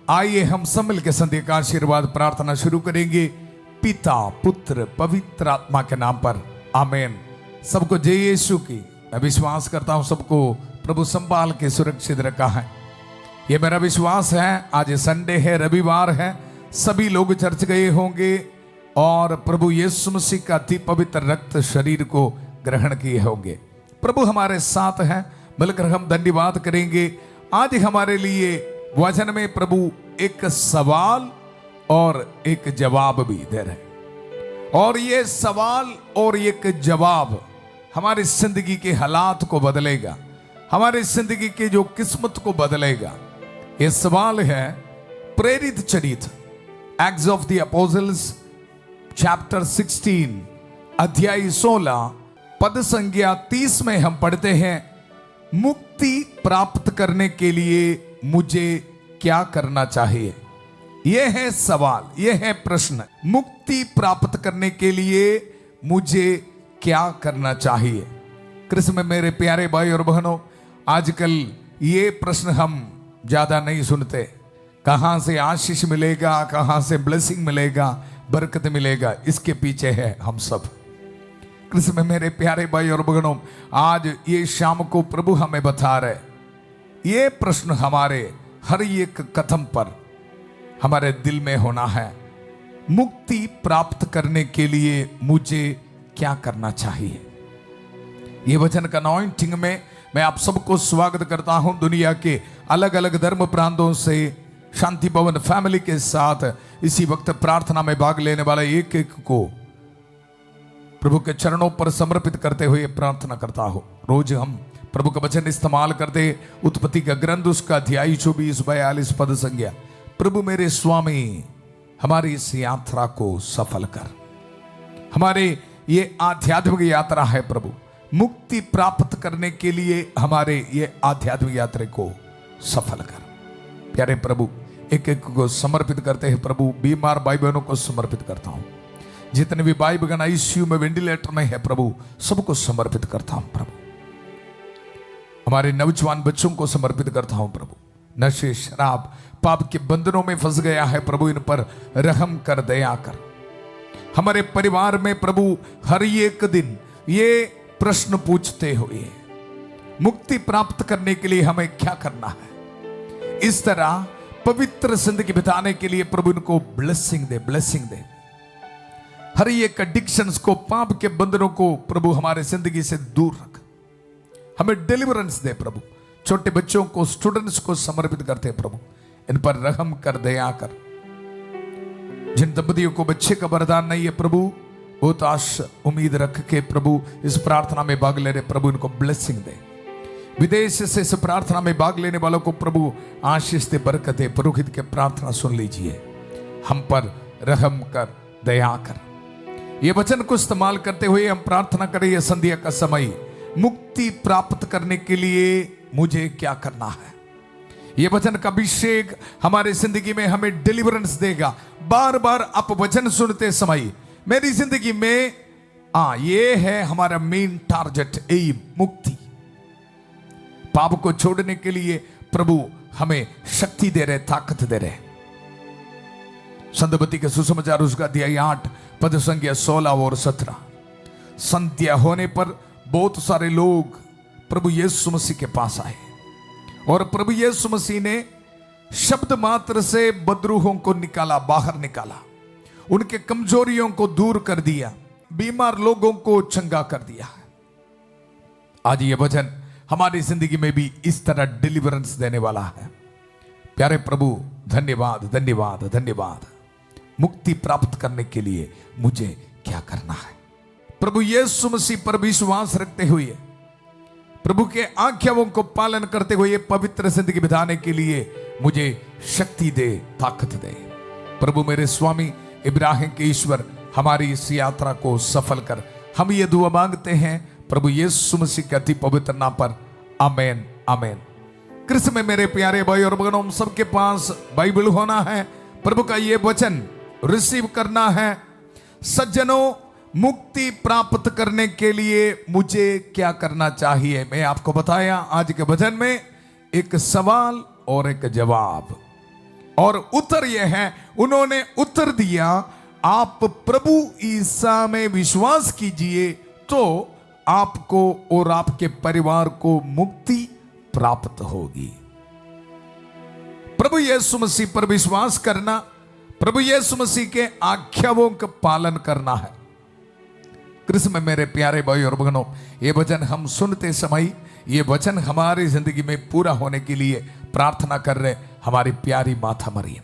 आइए हम सब मिलकर संध्या का आशीर्वाद प्रार्थना शुरू करेंगे। पिता पुत्र पवित्र आत्मा के नाम पर आमीन। सबको जय यीशु की। मैं विश्वास करता हूं सबको प्रभु संभाल के सुरक्षित रखा है, ये मेरा विश्वास है। आज संडे है, रविवार है, सभी लोग चर्च गए होंगे और प्रभु यीशु मसीह का अति पवित्र रक्त शरीर को ग्रहण किए होंगे। प्रभु हमारे साथ हैं, मिलकर हम धन्यवाद करेंगे। आज हमारे लिए वचन में प्रभु एक सवाल और एक जवाब भी दे रहे हैं, और ये सवाल और एक जवाब हमारी जिंदगी के हालात को बदलेगा, हमारी जिंदगी की जो किस्मत को बदलेगा। ये सवाल है प्रेरित चरित्र, acts of the apostles chapter 16 अध्याय 16 पद संख्या 30 में हम पढ़ते हैं, मुक्ति प्राप्त करने के लिए मुझे क्या करना चाहिए। यह है सवाल, यह है प्रश्न। मुक्ति प्राप्त करने के लिए मुझे क्या करना चाहिए। कृष्ण में मेरे प्यारे भाई और बहनों, आजकल ये प्रश्न हम ज्यादा नहीं सुनते। कहां से आशीष मिलेगा, कहां से ब्लेसिंग मिलेगा, बरकत मिलेगा, इसके पीछे है हम सब। कृष्ण में मेरे प्यारे भाई और बहनों, आज ये शाम को प्रभु हमें बता रहे, ये प्रश्न हमारे हर एक कदम पर हमारे दिल में होना है। मुक्ति प्राप्त करने के लिए मुझे क्या करना चाहिए। ये वचन का अनॉइंटिंग में मैं आप सबको स्वागत करता हूं। दुनिया के अलग अलग धर्म प्रांतों से शांति भवन फैमिली के साथ इसी वक्त प्रार्थना में भाग लेने वाला एक एक को प्रभु के चरणों पर समर्पित करते हुए प्रार्थना करता हूं। रोज हम प्रभु का वचन इस्तेमाल करते, उत्पत्ति का ग्रंथ उसका अध्याय 24-42 पद संज्ञा, प्रभु मेरे स्वामी हमारी इस यात्रा को सफल कर। हमारे ये आध्यात्मिक यात्रा है प्रभु, मुक्ति प्राप्त करने के लिए हमारे ये आध्यात्मिक यात्रा को सफल कर। प्यारे प्रभु, एक एक को समर्पित करते हैं प्रभु। बीमार भाई बहनों को समर्पित करता हूं, जितने भी भाई बहन आईसीयू में, वेंटिलेटर में है प्रभु, सबको समर्पित करता हूं प्रभु। हमारे नौजवान बच्चों को समर्पित करता हूं प्रभु। नशे शराब पाप के बंधनों में फंस गया है प्रभु, इन पर रहम कर, दया कर। हमारे परिवार में प्रभु हर एक दिन ये प्रश्न पूछते हुए मुक्ति प्राप्त करने के लिए हमें क्या करना है। इस तरह पवित्र जिंदगी बिताने के लिए प्रभु इनको ब्लेसिंग दे, ब्लेसिंग दे। हर एक एडिक्शंस को, पाप के बंधनों को प्रभु हमारे जिंदगी से दूर रख, हमें डिलीवरेंस दे प्रभु। छोटे बच्चों को, स्टूडेंट्स को समर्पित करते प्रभु, इन पर रहम कर, दया कर। जिन दंपतियों को बच्चे का वरदान नहीं है प्रभु, बहुत आशा उम्मीद रख के प्रभु इस प्रार्थना में भाग ले रहे प्रभु, इनको ब्लेसिंग दे। विदेश से इस प्रार्थना में भाग लेने वालों को प्रभु आशीष दे, बरकत दे। पुरोहित के प्रार्थना सुन लीजिए, हम पर रहम कर, दया कर। ये वचन को इस्तेमाल करते हुए हम प्रार्थना करें। यह संध्या का समय, मुक्ति प्राप्त करने के लिए मुझे क्या करना है। यह वचन का अभिषेक हमारे जिंदगी में हमें डिलीवरेंस देगा। बार बार आप वचन सुनते समय मेरी जिंदगी में ये है हमारा मेन टारगेट, एम, मुक्ति। पाप को छोड़ने के लिए प्रभु हमें शक्ति दे रहे, ताकत दे रहे। संध्या के सुसमाचार उसका अध्याय 8 पद संख्या 16 और 17। संध्या होने पर बहुत सारे लोग प्रभु यीशु मसीह के पास आए और प्रभु यीशु मसीह ने शब्द मात्र से बदरूहों को निकाला, बाहर निकाला, उनके कमजोरियों को दूर कर दिया, बीमार लोगों को चंगा कर दिया। आज ये वचन हमारी जिंदगी में भी इस तरह डिलीवरेंस देने वाला है। प्यारे प्रभु, धन्यवाद, धन्यवाद, धन्यवाद। मुक्ति प्राप्त करने के लिए मुझे क्या करना है। प्रभु यीशु मसीह पर विश्वास रखते हुए, प्रभु के आज्ञाओं को पालन करते हुए पवित्र जिंदगी बिताने के लिए मुझे शक्ति दे, ताकत दे। प्रभु मेरे स्वामी इब्राहिम के ईश्वर, हमारी इस यात्रा को सफल कर। हम ये दुआ मांगते हैं प्रभु यीशु मसीह के अति पवित्र नाम पर, आमीन, आमीन। कृष्ण में मेरे प्यारे भाई और बहनों, सबके पास बाइबल होना है, प्रभु का ये वचन रिसीव करना है। सज्जनों, मुक्ति प्राप्त करने के लिए मुझे क्या करना चाहिए। मैं आपको बताया आज के वचन में एक सवाल और एक जवाब। और उत्तर यह है, उन्होंने उत्तर दिया, आप प्रभु ईसा में विश्वास कीजिए तो आपको और आपके परिवार को मुक्ति प्राप्त होगी। प्रभु यीशु मसीह पर विश्वास करना, प्रभु यीशु मसीह के आज्ञाओं का पालन करना है। कृष्ण में मेरे प्यारे भाई और बहनों, ये वचन हम सुनते समय, ये वचन हमारी जिंदगी में पूरा होने के लिए प्रार्थना कर रहे हमारी प्यारी माता मरियम।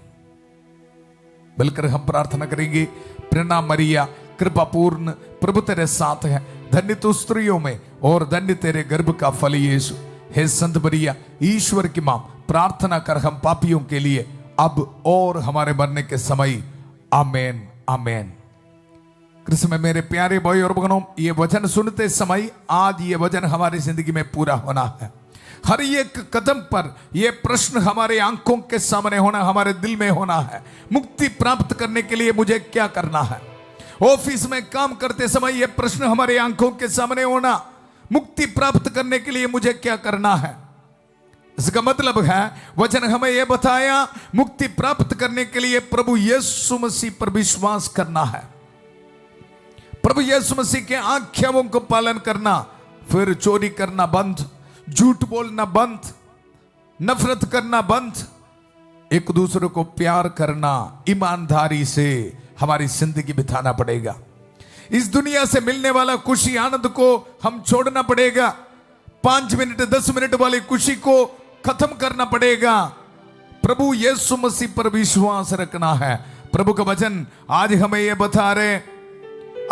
मिलकर हम प्रार्थना करेंगे। प्रेरणा मरिया, कृपा पूर्ण, प्रभु तेरे साथ है, धन्य तू स्त्रियों में और धन्य तेरे गर्भ का फल यीशु। हे संत मरिया, ईश्वर की मां, प्रार्थना कर हम पापियों के लिए अब और हमारे मरने के समय। आमेन आमेन। कृष्ण में मेरे प्यारे भाई और बहनों, ये वचन सुनते समय आज ये वचन हमारी जिंदगी में पूरा होना है। हर एक कदम पर ये प्रश्न हमारे आंखों के सामने होना, हमारे दिल में होना है। मुक्ति प्राप्त करने के लिए मुझे क्या करना है? ऑफिस में काम करते समय ये प्रश्न हमारे आंखों के सामने होना, मुक्ति प्राप्त करने के लिए मुझे क्या करना है? इसका मतलब है वचन हमें यह बताया, मुक्ति प्राप्त करने के लिए प्रभु यीशु मसीह पर विश्वास करना है, प्रभु यीशु मसीह के आज्ञाओं को पालन करना, फिर चोरी करना बंद, झूठ बोलना बंद, नफरत करना बंद, एक दूसरे को प्यार करना, ईमानदारी से हमारी जिंदगी बिताना पड़ेगा। इस दुनिया से मिलने वाला खुशी आनंद को हम छोड़ना पड़ेगा। 5 मिनट 10 मिनट वाली खुशी को खत्म करना पड़ेगा। प्रभु यीशु मसीह पर विश्वास रखना है। प्रभु का वचन आज हमें यह बता रहे,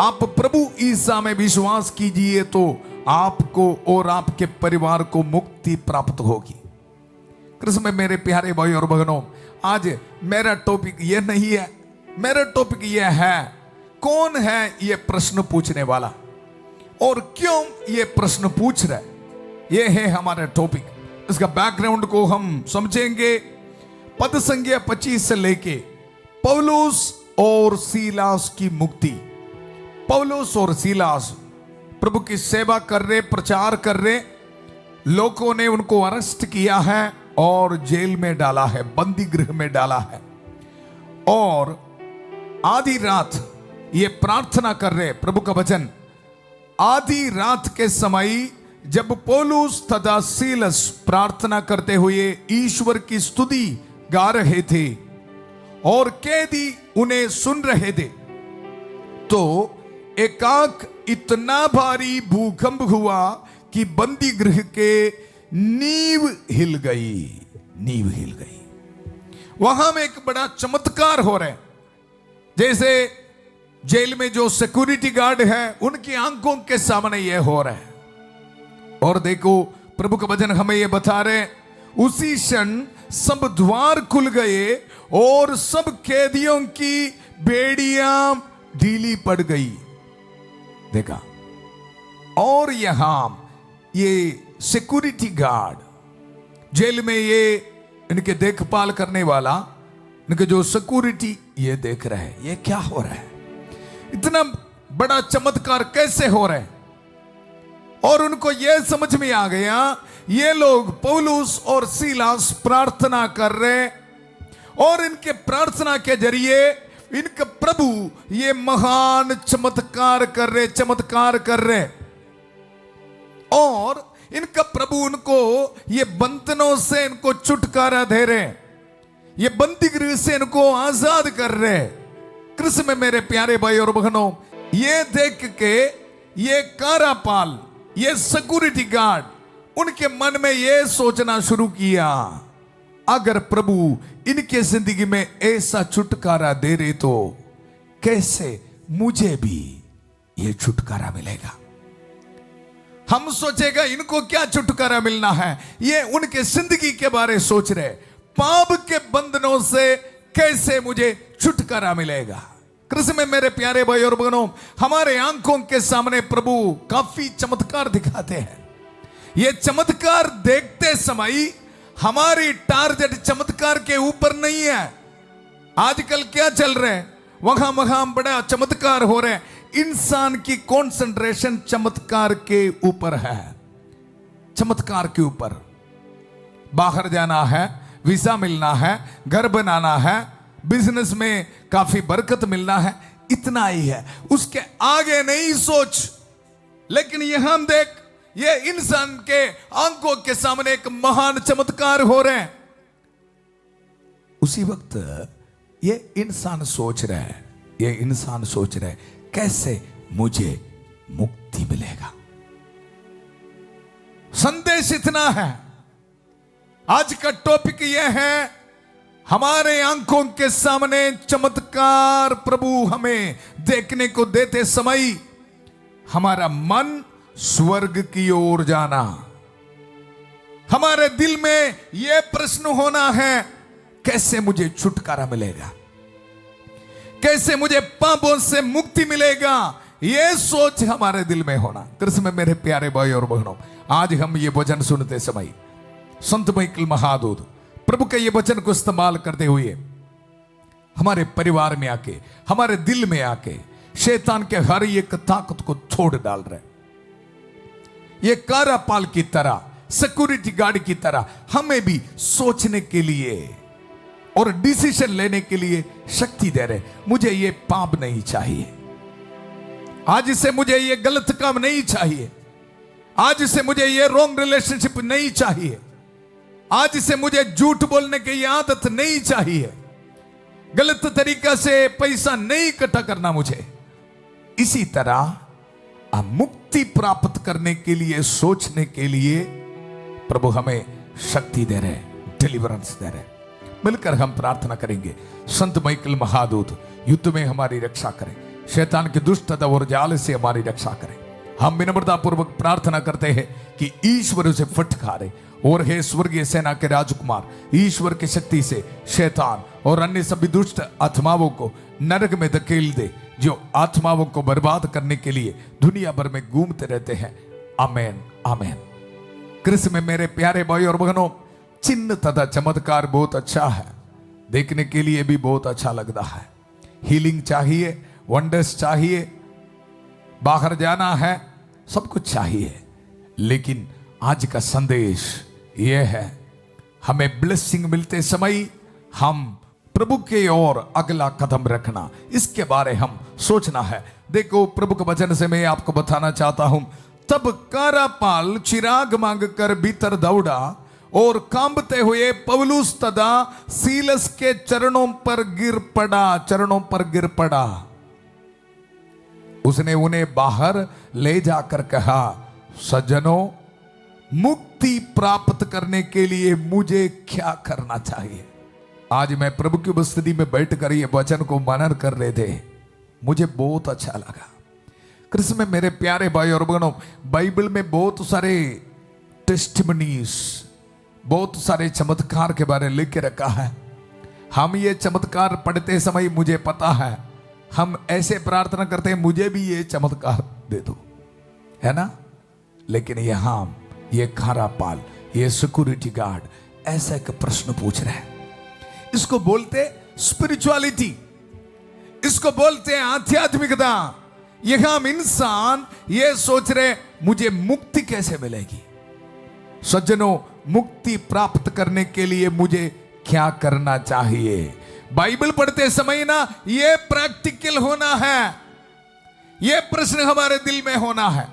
आप प्रभु ईसा में विश्वास कीजिए तो आपको और आपके परिवार को मुक्ति प्राप्त होगी। कृष्ण में मेरे प्यारे भाई और बहनों, आज मेरा टॉपिक यह नहीं है, मेरा टॉपिक यह है, कौन है यह प्रश्न पूछने वाला और क्यों यह प्रश्न पूछ रहा है। यह है हमारा टॉपिक। इसका बैकग्राउंड को हम समझेंगे। पद संख्या 25 से लेके पौलुस और सीलास की मुक्ति। पौलुस और सीलास प्रभु की सेवा कर रहे, प्रचार कर रहे, लोगों ने उनको अरेस्ट किया है और जेल में डाला है, बंदी गृह में डाला है। और आधी रात ये प्रार्थना कर रहे, प्रभु का वचन, आधी रात के समय जब पौलुस तथा सीलास प्रार्थना करते हुए ईश्वर की स्तुति गा रहे थे और कैदी उन्हें सुन रहे थे, तो एकाएक इतना भारी भूकंप हुआ कि बंदी गृह के नींव हिल गई, नींव हिल गई। वहां में एक बड़ा चमत्कार हो रहा है। जैसे जेल में जो सिक्योरिटी गार्ड है उनकी आंखों के सामने यह हो रहा है। और देखो प्रभु का वचन हमें यह बता रहे, उसी क्षण सब द्वार खुल गए और सब कैदियों की बेड़ियां ढीली पड़ गई। देखा, और यहां ये सिक्योरिटी गार्ड, जेल में ये इनके देखभाल करने वाला, इनके जो सिक्योरिटी, ये देख रहे हैं ये क्या हो रहा है, इतना बड़ा चमत्कार कैसे हो रहा है। और उनको यह समझ में आ गया, ये लोग पौलुस और सीलास प्रार्थना कर रहे और इनके प्रार्थना के जरिए इनका प्रभु ये महान चमत्कार कर रहे और इनका प्रभु उनको ये बंधनों से इनको छुटकारा दे रहे, ये बंदी गृह से इनको आजाद कर रहे। कृष्ण में मेरे प्यारे भाई और बहनों, ये देख के ये कारापाल, ये सिक्योरिटी गार्ड, उनके मन में ये सोचना शुरू किया, अगर प्रभु इनके जिंदगी में ऐसा छुटकारा दे रहे तो कैसे मुझे भी ये छुटकारा मिलेगा। हम सोचेगा इनको क्या छुटकारा मिलना है, ये उनके जिंदगी के बारे सोच रहे, पाप के बंधनों से कैसे मुझे छुटकारा मिलेगा। कृष्ण में मेरे प्यारे भाई और बहनों, हमारे आंखों के सामने प्रभु काफी चमत्कार दिखाते हैं। ये चमत्कार देखते समय हमारी टारगेट चमत्कार के ऊपर नहीं है। आजकल क्या चल रहा है, वहां बड़ा चमत्कार हो रहा है, इंसान की कंसंट्रेशन चमत्कार के ऊपर है, चमत्कार के ऊपर। बाहर जाना है, वीजा मिलना है, घर बनाना है, बिजनेस में काफी बरकत मिलना है, इतना ही है, उसके आगे नहीं सोच। लेकिन यहां हम देख, ये इंसान के आंखों के सामने एक महान चमत्कार हो रहे हैं। उसी वक्त ये इंसान सोच रहा है, ये इंसान सोच रहा है कैसे मुझे मुक्ति मिलेगा। संदेश इतना है, आज का टॉपिक यह है, हमारे आंखों के सामने चमत्कार प्रभु हमें देखने को देते समय हमारा मन स्वर्ग की ओर जाना। हमारे दिल में यह प्रश्न होना है, कैसे मुझे छुटकारा मिलेगा, कैसे मुझे पापों से मुक्ति मिलेगा, यह सोच हमारे दिल में होना। कृष्ण में मेरे प्यारे भाई और बहनों, आज हम ये वचन सुनते समय संत माइकल महादूत प्रभु के ये वचन को इस्तेमाल करते हुए हमारे परिवार में आके, हमारे दिल में आके शैतान के हर एक ताकत को तोड़ डाल रहे। ये कारापाल की तरह, सिक्योरिटी गार्ड की तरह हमें भी सोचने के लिए और डिसीजन लेने के लिए शक्ति दे रहे। मुझे ये पाप नहीं चाहिए, आज से मुझे ये गलत काम नहीं चाहिए, आज से मुझे ये रॉन्ग रिलेशनशिप नहीं चाहिए, आज से मुझे झूठ बोलने की आदत नहीं चाहिए, गलत तरीका से पैसा नहीं इकट्ठा करना मुझे। इसी तरह मुक्ति प्राप्त करने के लिए, सोचने के लिए प्रभु हमें शक्ति दे रहे, डिलीवरेंस दे रहे। मिलकर हम प्रार्थना करेंगे। संत माइकल महादूत युद्ध में हमारी रक्षा करें, शैतान की दुष्टता और जाल से हमारी रक्षा करें। हम विनम्रता पूर्वक प्रार्थना करते हैं कि ईश्वर उसे फटकारे और हे स्वर्गीय सेना के राजकुमार, ईश्वर की शक्ति से शैतान और अन्य सभी दुष्ट आत्माओं को नरक में धकेल दे, जो आत्माओं को बर्बाद करने के लिए दुनिया भर में घूमते रहते हैं। आमेन, आमेन। कृष्ण में मेरे प्यारे भाई और बहनों, चिन्ह तथा चमत्कार बहुत अच्छा है, देखने के लिए भी बहुत अच्छा लगता है। हीलिंग चाहिए, वंडर्स चाहिए, बाहर जाना है, सब कुछ चाहिए। लेकिन आज का संदेश यह है, हमें ब्लेसिंग मिलते समय हम प्रभु के ओर अगला कदम रखना, इसके बारे हम सोचना है। देखो, प्रभु के वचन से मैं आपको बताना चाहता हूं। तब कारापाल चिराग मांगकर भीतर दौड़ा और कांपते हुए पौलुस तथा सीलस के चरणों पर गिर पड़ा। उसने उन्हें बाहर ले जाकर कहा, सज्जनों, मुक्ति प्राप्त करने के लिए मुझे क्या करना चाहिए? आज मैं प्रभु की उपस्थिति में बैठकर ये वचन को मनन कर रहे थे, मुझे बहुत अच्छा लगा। कृष्ण में मेरे प्यारे भाई और बहनों, बाइबल में बहुत सारे टेस्टिमनीज, बहुत सारे चमत्कार के बारे में लिख के रखा है। हम ये चमत्कार पढ़ते समय मुझे पता है, हम ऐसे प्रार्थना करते हैं, मुझे भी ये चमत्कार दे दो, है ना? लेकिन यहां ये कारापाल, ये सिक्योरिटी गार्ड ऐसा एक प्रश्न पूछ रहे हैं। इसको बोलते स्पिरिचुअलिटी, इसको बोलते हैं आध्यात्मिकता। यहां हम इंसान ये सोच रहे, मुझे मुक्ति कैसे मिलेगी? सज्जनों, मुक्ति प्राप्त करने के लिए मुझे क्या करना चाहिए? बाइबल पढ़ते समय ना ये प्रैक्टिकल होना है, ये प्रश्न हमारे दिल में होना है।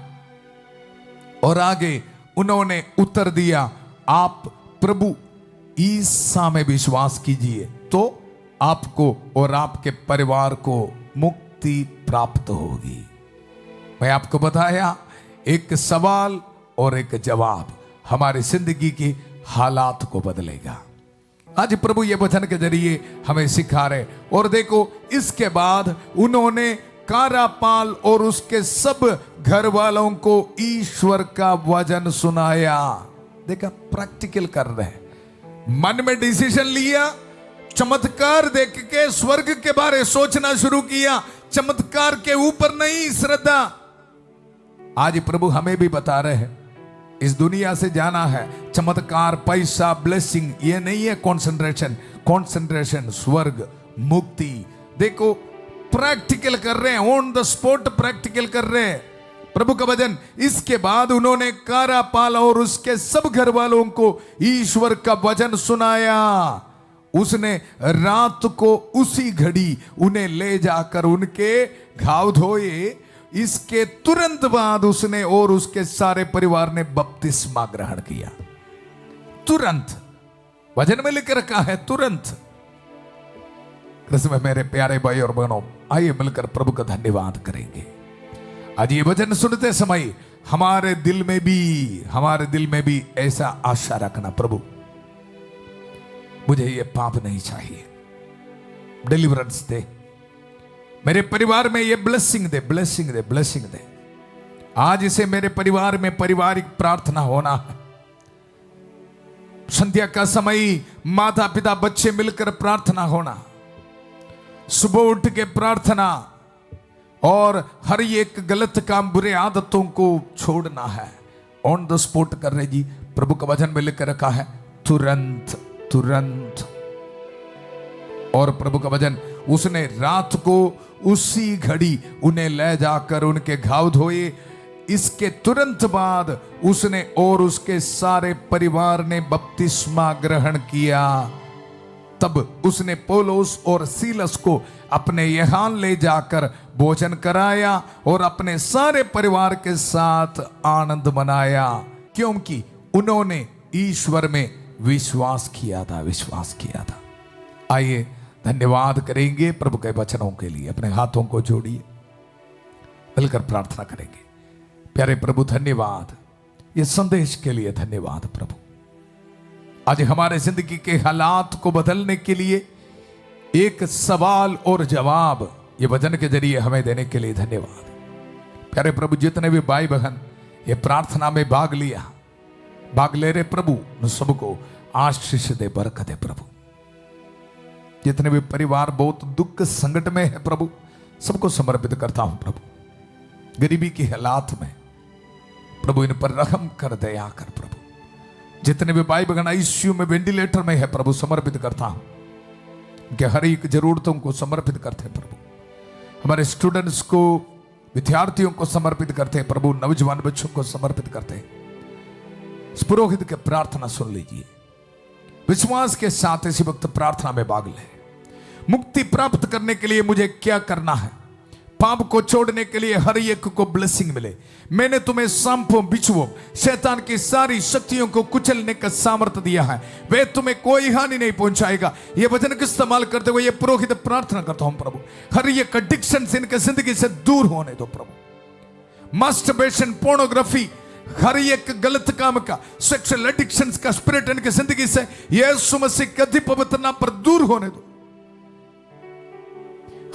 और आगे उन्होंने उत्तर दिया, आप प्रभु ईसा में विश्वास कीजिए तो आपको और आपके परिवार को मुक्ति प्राप्त होगी। मैं आपको बताया, एक सवाल और एक जवाब हमारी जिंदगी की हालात को बदलेगा। आज प्रभु ये वचन के जरिए हमें सिखा रहे। और देखो, इसके बाद उन्होंने कारापाल और उसके सब घर वालों को ईश्वर का वचन सुनाया। देखा, प्रैक्टिकल कर रहे हैं, मन में डिसीजन लिया, चमत्कार देख के स्वर्ग के बारे सोचना शुरू किया, चमत्कार के ऊपर नहीं श्रद्धा। आज प्रभु हमें भी बता रहे हैं, इस दुनिया से जाना है, चमत्कार, पैसा, ब्लेसिंग ये नहीं है कंसंट्रेशन स्वर्ग, मुक्ति। देखो, प्रैक्टिकल कर रहे हैं, ऑन द स्पॉट प्रैक्टिकल कर रहे हैं। प्रभु का वचन, इसके बाद उन्होंने कारापाल और उसके सब घर वालों को ईश्वर का वचन सुनाया। उसने रात को उसी घड़ी उन्हें ले जाकर उनके घाव धोए। इसके तुरंत बाद उसने और उसके सारे परिवार ने बपतिस्मा ग्रहण किया। तुरंत, वचन में लिख रखा है तुरंत। में मेरे प्यारे भाई और बहनों, आइए मिलकर प्रभु का धन्यवाद करेंगे। आज ये वचन सुनते समय हमारे दिल में भी ऐसा आशा रखना, प्रभु मुझे ये पाप नहीं चाहिए, डिलीवरेंस दे, मेरे परिवार में ये ब्लेसिंग दे। आज इसे मेरे परिवार में पारिवारिक प्रार्थना होना है। संध्या का समय माता पिता बच्चे मिलकर प्रार्थना होना, सुबह उठ के प्रार्थना, और हर एक गलत काम बुरे आदतों को छोड़ना है। ऑन द स्पॉट कर रहे जी, प्रभु का वचन में लिख रखा है तुरंत। और प्रभु का वचन, उसने रात को उसी घड़ी उन्हें ले जाकर उनके घाव धोए। इसके तुरंत बाद उसने और उसके सारे परिवार ने बपतिस्मा ग्रहण किया। तब उसने पौलुस और सीलस को अपने यहां ले जाकर भोजन कराया और अपने सारे परिवार के साथ आनंद मनाया, क्योंकि उन्होंने ईश्वर में विश्वास किया था। आइए धन्यवाद करेंगे प्रभु के वचनों के लिए। अपने हाथों को जोड़िए, मिलकर प्रार्थना करेंगे। प्यारे प्रभु, धन्यवाद ये संदेश के लिए, धन्यवाद प्रभु। आज हमारे जिंदगी के हालात को बदलने के लिए एक सवाल और जवाब ये वचन के जरिए हमें देने के लिए धन्यवाद। प्यारे प्रभु, जितने भी भाई बहन ये प्रार्थना में भाग ले रहे प्रभु, उन सबको आशीष दे, बरकत दे प्रभु। जितने भी परिवार बहुत दुख संकट में है प्रभु, सबको समर्पित करता हूं प्रभु। गरीबी की हालात में प्रभु इन पर रहम कर, दया कर प्रभु। जितने भी भाई बहन आईसीयू में, वेंटिलेटर में है प्रभु, समर्पित करता हूं। उनके हर एक जरूरतों को समर्पित करते हैं प्रभु। हमारे स्टूडेंट्स को, विद्यार्थियों को समर्पित करते हैं प्रभु। नौजवान बच्चों को समर्पित करते हैं। इस पुरोहित के प्रार्थना सुन लीजिए, विश्वास के साथ इसी वक्त प्रार्थना में भाग ले। मुक्ति प्राप्त करने के लिए मुझे क्या करना है? पाप को छोड़ने के लिए हर एक को ब्लेसिंग मिले। मैंने तुम्हें सांपों, बिच्छुओं, शैतान की सारी शक्तियों को कुचलने का सामर्थ्य दिया है, वे तुम्हें कोई हानि नहीं पहुंचाएगा। ये वचन का इस्तेमाल करते हुए ये पुरोहित प्रार्थना करता हूं प्रभु, हर एक एडिक्शन से इनके जिंदगी से दूर होने दो प्रभु। मास्टरबेशन, पोर्नोग्राफी, हर एक गलत काम का, सेक्सुअल एडिक्शन का स्पिरिट इनकी जिंदगी से यीशु मसीह के अधि पवित्र नाम पर दूर होने दो।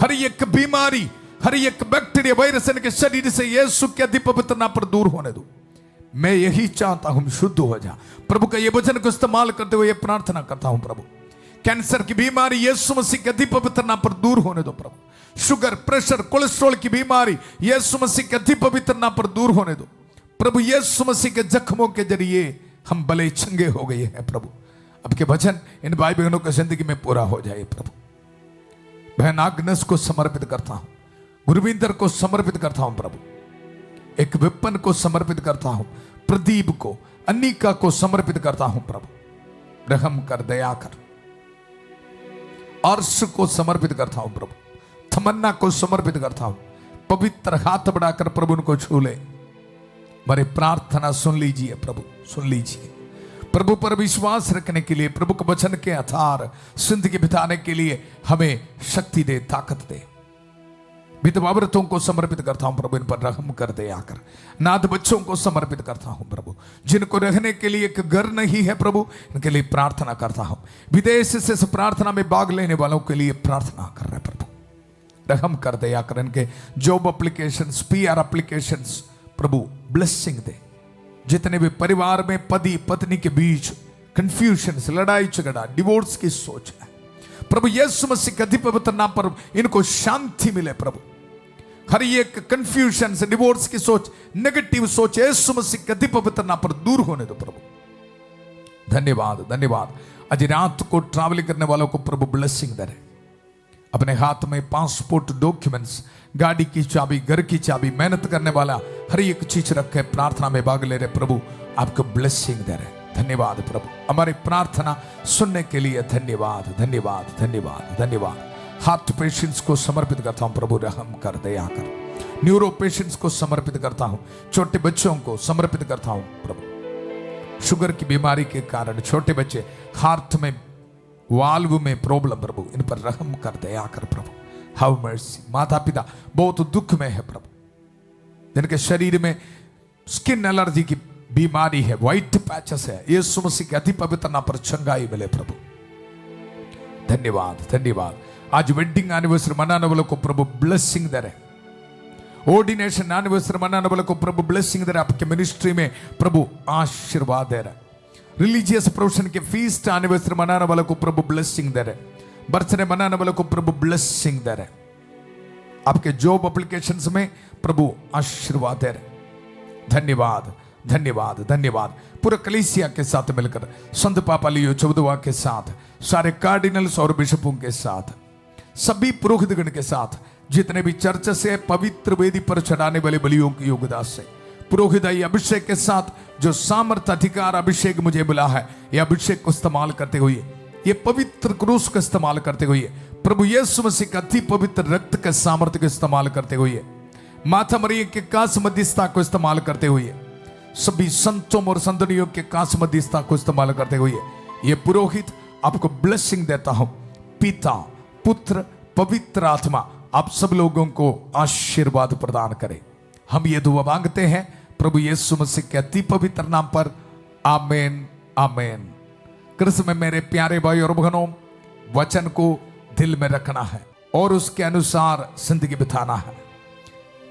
हर एक बीमारी, हर एक बैक्टीरिया, वायरस इनके शरीर से यीशु के अधि पवित्र नाम पर दूर होने दो। मैं यही चाहता हूं, शुद्ध हो जा प्रभु का ये वचन को इस्तेमाल करते हुए ये प्रार्थना करता हूं प्रभु। कैंसर की बीमारी यीशु मसीह के अधि पवित्र नाम पर दूर होने दो प्रभु। शुगर, प्रेशर, कोलेस्ट्रॉल की बीमारी यीशु मसीह के अधि पवित्र नाम पर दूर होने दो प्रभु। यीशु मसीह के जख्मों के जरिए हम भले चंगे हो गए हैं प्रभु। अब के वचन इन भाई बहनों की जिंदगी में पूरा हो जाए प्रभु। बहन आग्नेस को समर्पित करता हूं, गुरविंदर को समर्पित करता हूं प्रभु, एक विपन को समर्पित करता हूं, प्रदीप को, अनिका को समर्पित करता हूं प्रभु। रहम कर, दया कर। अर्श को समर्पित करता हूं प्रभु, तमन्ना को समर्पित करता हूं। पवित्र हाथ बढ़ाकर प्रभु उनको छू ले। हमारी प्रार्थना सुन लीजिए प्रभु, सुन लीजिए। प्रभु पर विश्वास रखने के लिए, प्रभु के वचन के आधार जिंदगी बिताने के लिए हमें शक्ति दे, ताकत दे। विधवा औरतों को समर्पित करता हूं प्रभु, इन पर रहम कर, दया कर। नाथ बच्चों को समर्पित करता हूं प्रभु, जिनको रहने के लिए एक घर नहीं है प्रभु, इनके लिए प्रार्थना करता हूं। विदेश से इस प्रार्थना में भाग लेने वालों के लिए प्रार्थना कर रहे प्रभु, रहम कर, दया कर। इनके जॉब एप्लीकेशंस, PR एप्लीकेशंस प्रभु ब्लेसिंग दे। जितने भी परिवार में पति पत्नी के बीच कंफ्यूजन, लड़ाई झगड़ा, डिवोर्स की सोच है प्रभु, यीशु मसीह के अधि पवित्र नाम पर इनको शांति मिले प्रभु। हर एक कंफ्यूजन से, डिवोर्स की सोच, नेगेटिव सोच यीशु मसीह के अधि पवित्र नाम पर दूर होने दो प्रभु। धन्यवाद, धन्यवाद। आज रात को ट्रैवलिंग करने वालों को प्रभु ब्लेसिंग दे रहे। अपने हाथ में पासपोर्ट, डॉक्यूमेंट्स, गाड़ी की चाबी, घर की चाबी, मेहनत करने वाला हर एक चीज रख के प्रार्थना में भाग ले रहे प्रभु, आपको ब्लेसिंग दे रहे। धन्यवाद प्रभु, हमारी प्रार्थना सुनने के लिए धन्यवाद धन्यवाद धन्यवाद धन्यवाद। हार्ट पेशेंट्स को समर्पित करता हूं प्रभु, रहम कर, दया कर। न्यूरो पेशेंट्स को समर्पित करता हूं, छोटे बच्चों को समर्पित करता हूं प्रभु। शुगर की बीमारी के कारण छोटे बच्चे, हार्ट में वाल्व में प्रॉब्लम प्रभु, इन पर रहम कर, दया कर प्रभु। How mercy. माता पिता बहुत दुख में है प्रभु, जिनके शरीर में स्किन एलर्जी की बीमारी है, व्हाइट पैचेस है, यीशु मसीह के अति पवित्र नाम पर चंगाई मिले प्रभु। धन्यवाद धन्यवाद। आज वेडिंग एनिवर्सरी मनाने वालों को प्रभु ब्लेसिंग दे रहे, ऑर्डिनेशन एनिवर्सरी मनाने वालों को प्रभु ब्लेसिंग दे रहे, आपके मिनिस्ट्री में प्रभु आशीर्वाद दे रहे। रिलीजियस प्रोफेशन के फीस्ट एनिवर्सरी मनाने वालों को प्रभु ब्लेसिंग दे रहे, बर्थडे मनाने वालों को प्रभु ब्लेसिंग दे रहे, आपके जॉब एप्लीकेशंस में प्रभु आशीर्वाद दे रहे। धन्यवाद धन्यवाद धन्यवाद। पूरा कलीसिया के साथ मिलकर, संत पापा लियो चौदवा के साथ, सारे कार्डिनल्स और बिशपों के साथ, सभी पुरोहितगण के साथ, जितने भी चर्च से पवित्र वेदी पर चढ़ाने वाले बलियों की योगदान से, पुरोहिताई अभिषेक के साथ जो सामर्थ अधिकार अभिषेक मुझे मिला है, ये अभिषेक को इस्तेमाल करते हुए, ये पवित्र क्रूस का इस्तेमाल करते हुए, प्रभु यीशु मसीह का अति पवित्र रक्त के सामर्थ्य को इस्तेमाल करते हुए, माता मरियम के कास मध्यस्थता को इस्तेमाल करते हुए, सभी संतों और संतनियों के कास मध्यस्थता को इस्तेमाल करते हुए, ये पुरोहित आपको ब्लेसिंग देता हूं। पिता, पुत्र, पवित्र आत्मा आप सब लोगों को आशीर्वाद प्रदान करे। हम ये दुआ मांगते हैं प्रभु यीशु मसीह के अति पवित्र नाम पर, आमेन आमेन। कृष्ण में मेरे प्यारे भाई और बहनों, वचन को दिल में रखना है और उसके अनुसार जिंदगी बिताना है।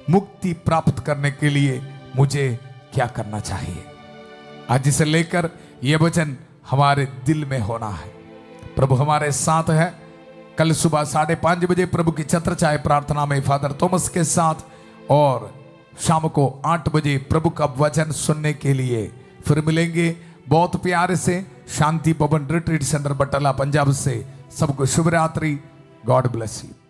मुक्ति प्राप्त करने के लिए मुझे क्या करना चाहिए, आज से लेकर यह वचन हमारे दिल में होना है। प्रभु हमारे साथ है। कल सुबह 5:30 बजे प्रभु की छत्र छाया प्रार्थना में फादर थॉमस के साथ, और शाम को 8 बजे प्रभु का वचन सुनने के लिए फिर मिलेंगे। बहुत प्यार से शांति भवन रिट्रीट सेंटर बटला पंजाब से सबको शुभ रात्रि। God bless you.